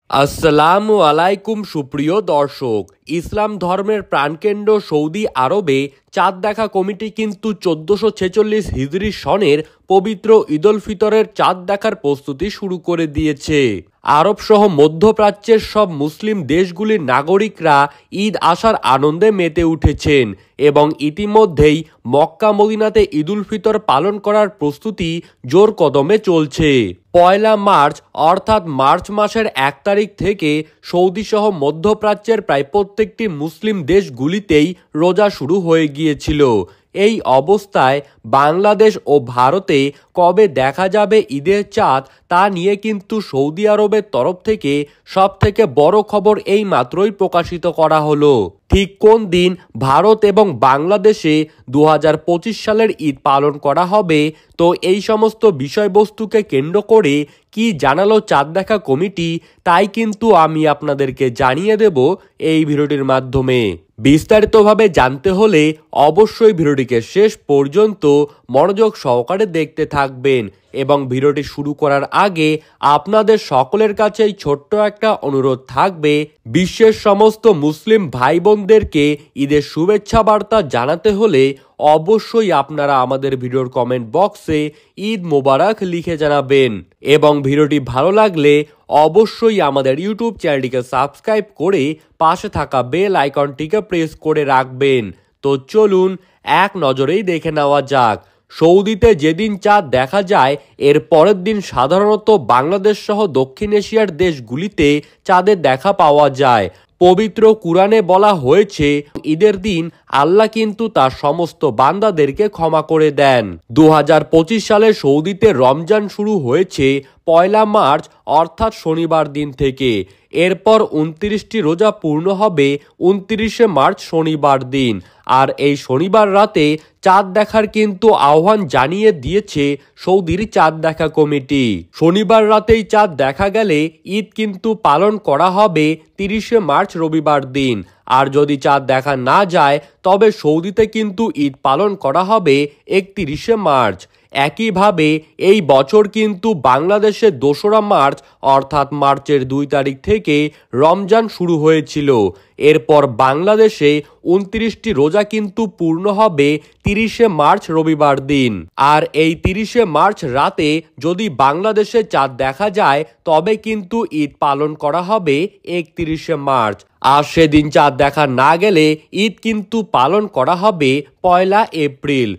আসসালামু আলাইকুম সুপ্রিয় দর্শক। ইসলাম ধর্মের প্রাণকেন্দ্র সৌদি আরবে চাঁদ দেখা কমিটি কিন্তু 1446 হিজরি সনের পবিত্র ঈদুল ফিতরের চাঁদ দেখার প্রস্তুতি শুরু করে দিয়েছে। আরব সহ মধ্যপ্রাচ্যের সব মুসলিম দেশগুলির নাগরিকরা ঈদ আসার আনন্দে মেতে উঠেছেন এবং ইতিমধ্যেই মক্কা মদিনাতে ঈদুল ফিতর পালন করার প্রস্তুতি জোর কদমে চলছে। পয়লা মার্চ অর্থাৎ মার্চ মাসের 1 তারিখ থেকে সৌদি সহ মধ্যপ্রাচ্যের প্রায় প্রত্যেকটি মুসলিম দেশগুলিতেই রোজা শুরু হয়ে গিয়েছিল। এই অবস্থায় বাংলাদেশ ও ভারতে কবে দেখা যাবে ঈদের চাঁদ তা নিয়ে কিন্তু সৌদি আরবের তরফ থেকে সবথেকে বড় খবর এই মাত্রই প্রকাশিত করা হলো। ঠিক কোন দিন ভারত এবং বাংলাদেশে 2025 সালের ঈদ পালন করা হবে, তো এই সমস্ত বিষয়বস্তুকে কেন্দ্র করে কি জানালো চাঁদ দেখা কমিটি তাই কিন্তু আমি আপনাদেরকে জানিয়ে দেব এই ভিডিওটির মাধ্যমে। বিস্তারিতভাবে জানতে হলে অবশ্যই ভিডিওটিকে শেষ পর্যন্ত মনোযোগ সহকারে দেখতে থাকবেন এবং ভিডিওটি শুরু করার আগে আপনাদের সকলের কাছেই ছোট্ট একটা অনুরোধ থাকবে, বিশ্বের সমস্ত মুসলিম ভাই বোনদেরকে ঈদের শুভেচ্ছা বার্তা জানাতে হলে অবশ্যই আপনারা আমাদের ভিডিওর কমেন্ট বক্সে ঈদ মোবারক লিখে জানাবেন এবং ভিডিওটি ভালো লাগলে অবশ্যই আমাদের ইউটিউব চ্যানেলটিকে সাবস্ক্রাইব করে পাশে থাকা বেল আইকনটিকে প্রেস করে রাখবেন। তো চলুন এক নজরেই দেখে নেওয়া যাক। সৌদিতে যেদিন চাঁদ দেখা যায় এর পরের দিন সাধারণত বাংলাদেশ সহ দক্ষিণ এশিয়ার দেশগুলিতে চাঁদের দেখা পাওয়া যায়। পবিত্র কুরআনে বলা হয়েছে ঈদের দিন আল্লাহ কিন্তু তার সমস্ত বান্দাদেরকে ক্ষমা করে দেন। 2025 সালে সৌদিতে রমজান শুরু হয়েছে পয়লা মার্চ অর্থাৎ শনিবার দিন থেকে। এরপর 29টি রোজা পূর্ণ হবে 29শে মার্চ শনিবার দিন। আর এই শনিবার রাতে চাঁদ দেখার কিন্তু আহ্বান জানিয়ে দিয়েছে সৌদির চাঁদ দেখা কমিটি। শনিবার রাতেই চাঁদ দেখা গেলে ঈদ কিন্তু পালন করা হবে 30শে মার্চ রবিবার দিন। আর যদি চাঁদ দেখা না যায় তবে সৌদিতে কিন্তু ঈদ পালন করা হবে 31শে মার্চ। একইভাবে এই বছর কিন্তু বাংলাদেশে 2রা মার্চ অর্থাৎ মার্চের 2 তারিখ থেকে রমজান শুরু হয়েছিল। এরপর বাংলাদেশে 29টি রোজা কিন্তু পূর্ণ হবে 30শে মার্চ রবিবার দিন। আর এই 30শে মার্চ রাতে যদি বাংলাদেশে চাঁদ দেখা যায় তবে কিন্তু ঈদ পালন করা হবে 31শে মার্চ। আর সেদিন চাঁদ দেখা না গেলে ঈদ কিন্তু পালন করা হবে 1লা এপ্রিল।